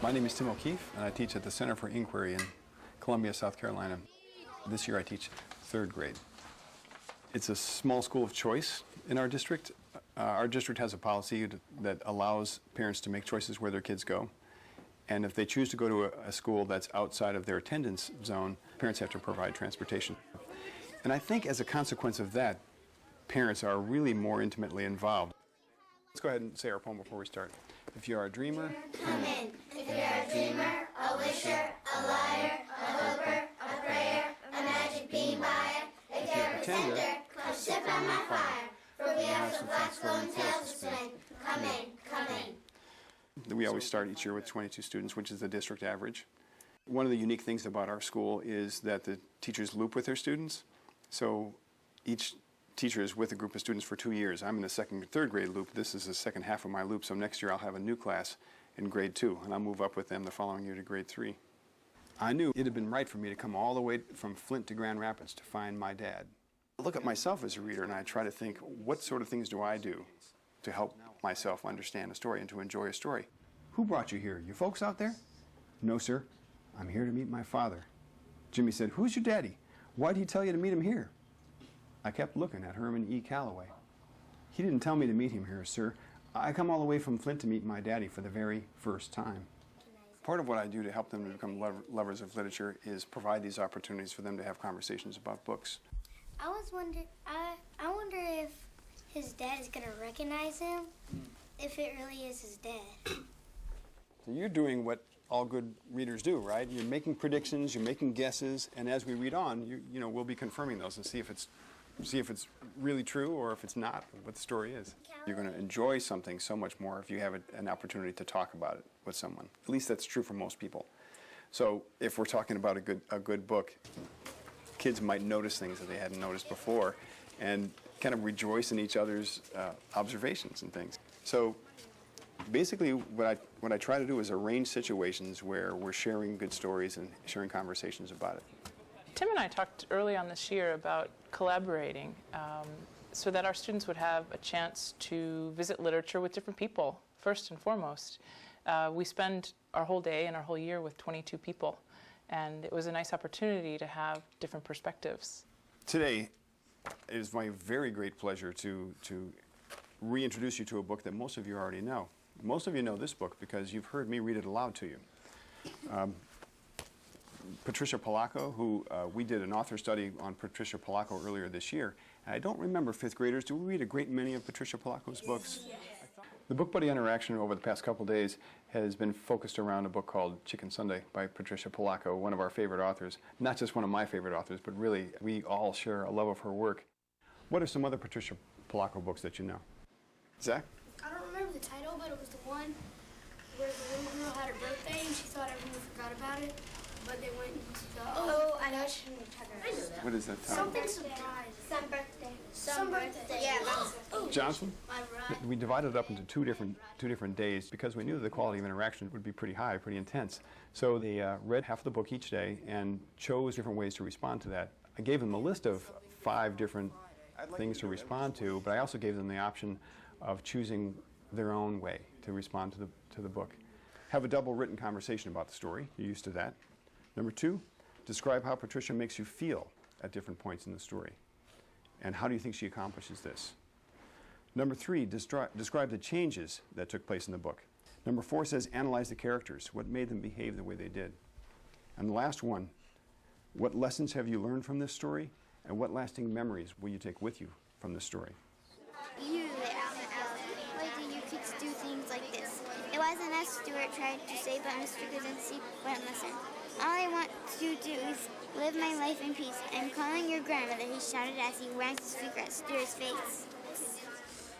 My name is Tim O'Keefe, and I teach at the Center for Inquiry in Columbia, South Carolina. This year I teach third grade. It's a small school of choice in our district. Our district has a policy that allows parents to make choices where their kids go. And if they choose to go to a school that's outside of their attendance zone, parents have to provide transportation. And I think as a consequence of that, parents are really more intimately involved. Let's go ahead and say our poem before we start. If you are a dreamer, come in. If you're a dreamer, a wisher, a liar, a hooper, a prayer, a magic bean buyer, if you're a pretender, come sip on my fire. For we have some flax flowing tales to spin. Come in, come in. We always start each year with 22 students, which is the district average. One of the unique things about our school is that the teachers loop with their students. So each teacher is with a group of students for 2 years. I'm in the second and third grade loop. This is the second half of my loop, so next year I'll have a new class in grade 2, and I'll move up with them the following year to grade 3. I knew it had been right for me to come all the way from Flint to Grand Rapids to find my dad. I look at myself as a reader and I try to think, what sort of things do I do to help myself understand a story and to enjoy a story? Who brought you here? Your folks out there? No, sir. I'm here to meet my father. Jimmy said, who's your daddy? Why'd he tell you to meet him here? I kept looking at Herman E. Calloway. He didn't tell me to meet him here, sir. I come all the way from Flint to meet my daddy for the very first time. Part of what I do to help them to become lovers of literature is provide these opportunities for them to have conversations about books. I wonder if his dad is going to recognize him, if it really is his dad. So you're doing what all good readers do, right? You're making predictions, you're making guesses, and as we read on, you know, we'll be confirming those and see if it's really true or if it's not, what the story is. You're going to enjoy something so much more if you have an opportunity to talk about it with someone. At least that's true for most people. So if we're talking about a good book, kids might notice things that they hadn't noticed before and kind of rejoice in each other's observations and things. So basically what I try to do is arrange situations where we're sharing good stories and sharing conversations about it. Tim and I talked early on this year about collaborating so that our students would have a chance to visit literature with different people, first and foremost. We spend our whole day and our whole year with 22 people, and it was a nice opportunity to have different perspectives. Today, it is my very great pleasure to reintroduce you to a book that most of you already know. Most of you know this book because you've heard me read it aloud to you. Patricia Polacco, who we did an author study on Patricia Polacco earlier this year. And I don't remember fifth graders. Do we read a great many of Patricia Polacco's books? Yes. The Book Buddy interaction over the past couple days has been focused around a book called Chicken Sunday by Patricia Polacco, one of our favorite authors. Not just one of my favorite authors, but really we all share a love of her work. What are some other Patricia Polacco books that you know? Zach? I don't remember the title, but it was the one where the little girl had her birthday and she thought everyone forgot about it. But they went into the... Oh, I know what you're talking about. I know that. What is that title? Something surprise. Some birthday. Some birthday. Yeah. Oh. Johnson? Right. We divided it up into two different days because we knew that the quality of interaction would be pretty high, pretty intense. So they read half of the book each day and chose different ways to respond to that. I gave them a list of 5 different things to respond to, but I also gave them the option of choosing their own way to respond to the book. Have a double written conversation about the story. You're used to that. Number 2, describe how Patricia makes you feel at different points in the story. And how do you think she accomplishes this? Number 3, describe the changes that took place in the book. Number 4 says analyze the characters. What made them behave the way they did? And the last one, what lessons have you learned from this story? And what lasting memories will you take with you from this story? You, why do you kids do things like this? It wasn't as Stuart tried to say, but Mr. Kuzinski wouldn't listen. All I want to do is live my life in peace. I'm calling your grandmother, he shouted as he wagged his finger at Stuart's face.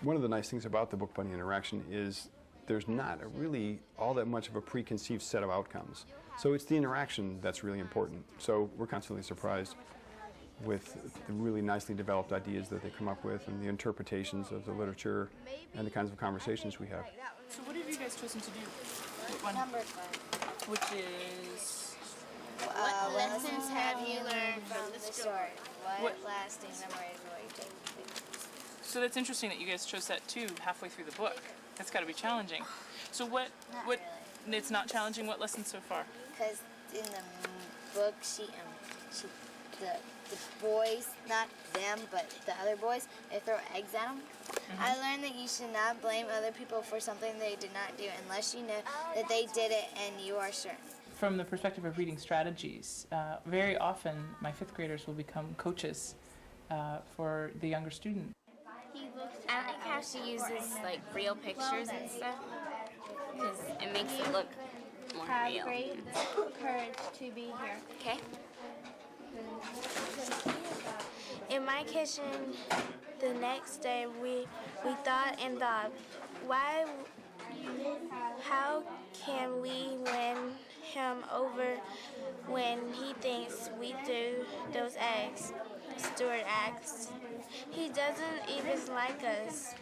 One of the nice things about the Book Buddy interaction is there's not really all that much of a preconceived set of outcomes. So it's the interaction that's really important. So we're constantly surprised with the really nicely developed ideas that they come up with and the interpretations of the literature and the kinds of conversations we have. So what have you guys chosen to do? Number 5. Which is... What lessons have you learned from the story? What lasting memories will you take? So that's interesting that you guys chose that too halfway through the book. That's got to be challenging. So what It's not challenging. What lesson so far? Because in the book, the boys, not them, but the other boys, they throw eggs at them. I learned that you should not blame other people for something they did not do unless you know that they did it and you are certain. From the perspective of reading strategies, very often my fifth graders will become coaches for the younger student. I like how she uses like real pictures and stuff because it makes it look more real. Great courage to be here. Okay. In my kitchen, the next day we thought and thought, how can we win him over when he thinks we threw those eggs? Stuart asked. He doesn't even like us.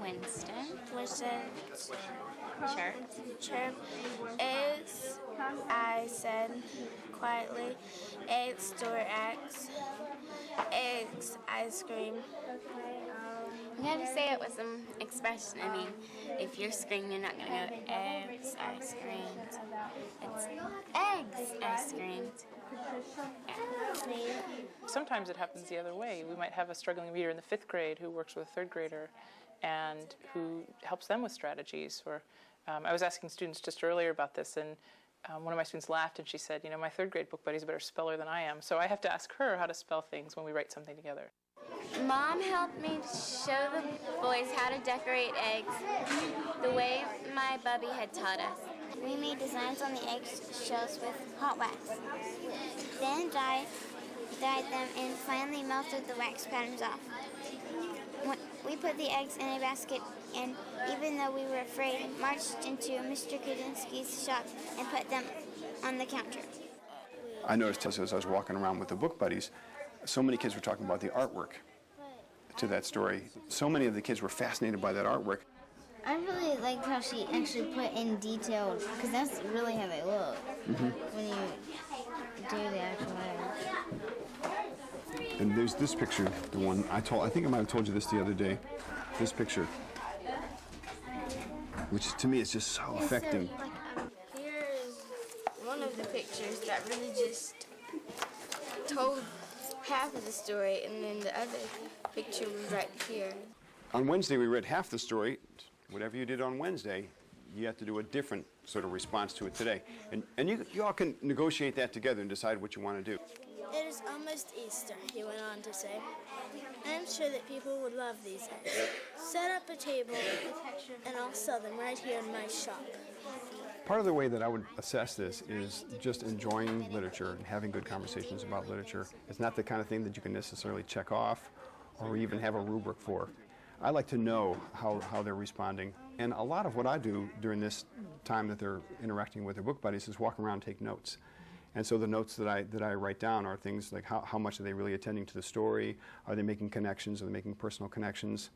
Winston. Sure. Eggs, I said quietly. Eggs, Stuart asked. Eggs, ice cream. You have to say it with some expression. I mean, if you're screaming, you're not going to go eggs, ice cream. It's eggs, ice cream. Sometimes it happens the other way. We might have a struggling reader in the fifth grade who works with a third grader and who helps them with strategies. Or I was asking students just earlier about this, and one of my students laughed and she said, you know, my third grade book buddy's a better speller than I am, so I have to ask her how to spell things when we write something together. Mom helped me show the boys how to decorate eggs the way my bubby had taught us. We made designs on the eggshells with hot wax. Then dyed them and finally melted the wax patterns off. We put the eggs in a basket and, even though we were afraid, marched into Mr. Kudinsky's shop and put them on the counter. I noticed as I was walking around with the book buddies, so many kids were talking about the artwork to that story. So many of the kids were fascinated by that artwork. I really liked how she actually put in detail, because that's really how they look when you do the actual eggs. And there's this picture, the one I think I might have told you this the other day. This picture, which to me is just so affecting. Here's one of the pictures that really just told half of the story, and then the other picture was right here. On Wednesday, we read half the story. Whatever you did on Wednesday, you have to do a different sort of response to it today. And you all can negotiate that together and decide what you want to do. It is almost Easter, he went on to say. I'm sure that people would love these eggs. Set up a table and I'll sell them right here in my shop. Part of the way that I would assess this is just enjoying literature and having good conversations about literature. It's not the kind of thing that you can necessarily check off or even have a rubric for. I like to know how they're responding. And a lot of what I do during this time that they're interacting with their book buddies is walk around and take notes. And so the notes that I write down are things like how much are they really attending to the story? Are they making connections? Are they making personal connections?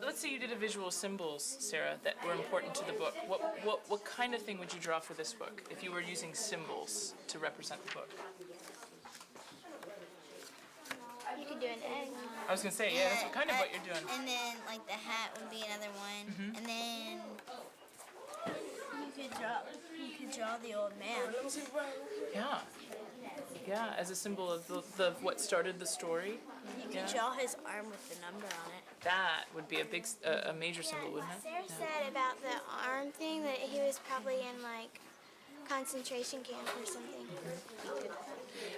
Let's say you did a visual symbols, Sarah, that were important to the book. What kind of thing would you draw for this book if you were using symbols to represent the book? You could do an egg. I was going to say, yeah, that's kind of what you're doing. And then, like, the hat would be another one. And then You could draw the old man. Yeah. Yeah, as a symbol of the what started the story. You could draw his arm with the number on it. That would be a major symbol, wouldn't it? Sarah said about the arm thing that he was probably in, like, concentration camp or something.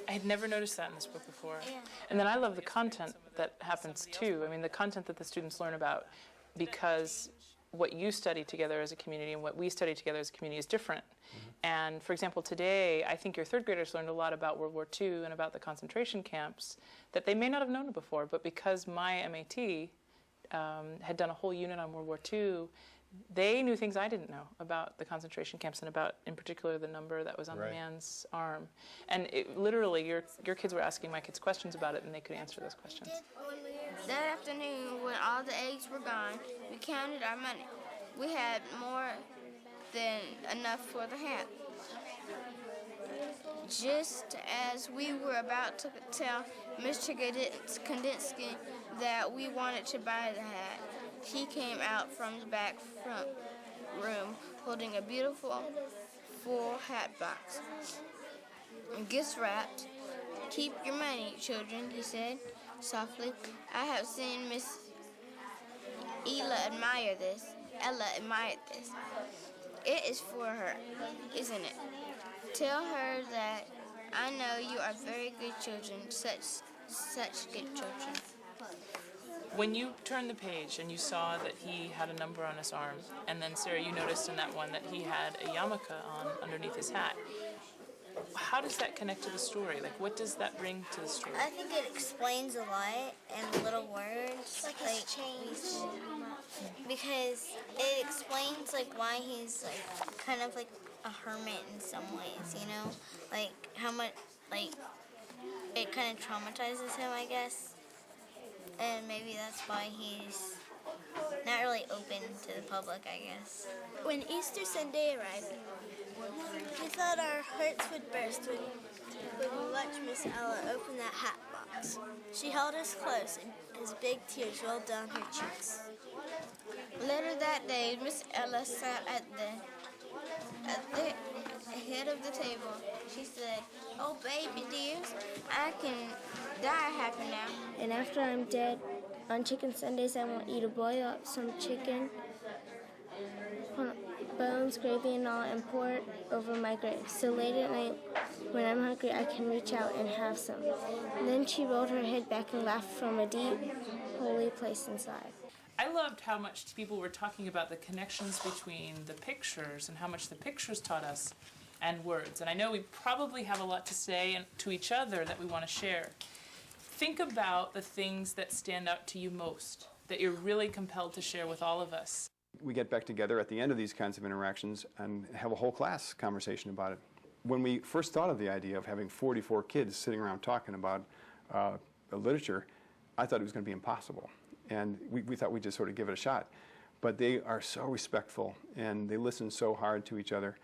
I had never noticed that in this book before. Yeah. And then I love the content that happens too. I mean, the content that the students learn about, because what you study together as a community and what we study together as a community is different. And for example, today, I think your third graders learned a lot about World War II and about the concentration camps that they may not have known before, but because my MAT had done a whole unit on World War II, they knew things I didn't know about the concentration camps and about, in particular, the number that was on the man's arm. And literally, your kids were asking my kids questions about it, and they could answer those questions. That afternoon, when all the eggs were gone, we counted our money. We had more than enough for the hat. Just as we were about to tell Mr. Kandinsky that we wanted to buy the hat, he came out from the back room holding a beautiful full hat box. Gifts wrapped. Keep your money, children, he said softly. I have seen Miss Ella admired this. It is for her, isn't it? Tell her that I know you are very good children, such good children. When you turned the page and you saw that he had a number on his arm, and then Sarah, you noticed in that one that he had a yarmulke on underneath his hat, how does that connect to the story? Like, what does that bring to the story? I think it explains a lot in little words. Like he's changed. Because it explains like why he's like kind of like a hermit in some ways, you know? Like how much like it kind of traumatizes him, I guess. And maybe that's why he's not really open to the public, I guess. When Easter Sunday arrived, we thought our hearts would burst when we watched Miss Ella open that hat box. She held us close, and as big tears rolled down her cheeks. Later that day, Miss Ella sat at the head of the table. She said, "Oh, baby dears, I can die happy now. And after I'm dead, on Chicken Sundays, I want you to boil up some chicken, bones, gravy, and all, and pour it over my grave. So late at night, when I'm hungry, I can reach out and have some." And then she rolled her head back and laughed from a deep, holy place inside. I loved how much people were talking about the connections between the pictures and how much the pictures taught us and words. And I know we probably have a lot to say to each other that we want to share. Think about the things that stand out to you most, that you're really compelled to share with all of us. We get back together at the end of these kinds of interactions and have a whole class conversation about it. When we first thought of the idea of having 44 kids sitting around talking about literature, I thought it was going to be impossible. And we thought we'd just sort of give it a shot. But they are so respectful, and they listen so hard to each other.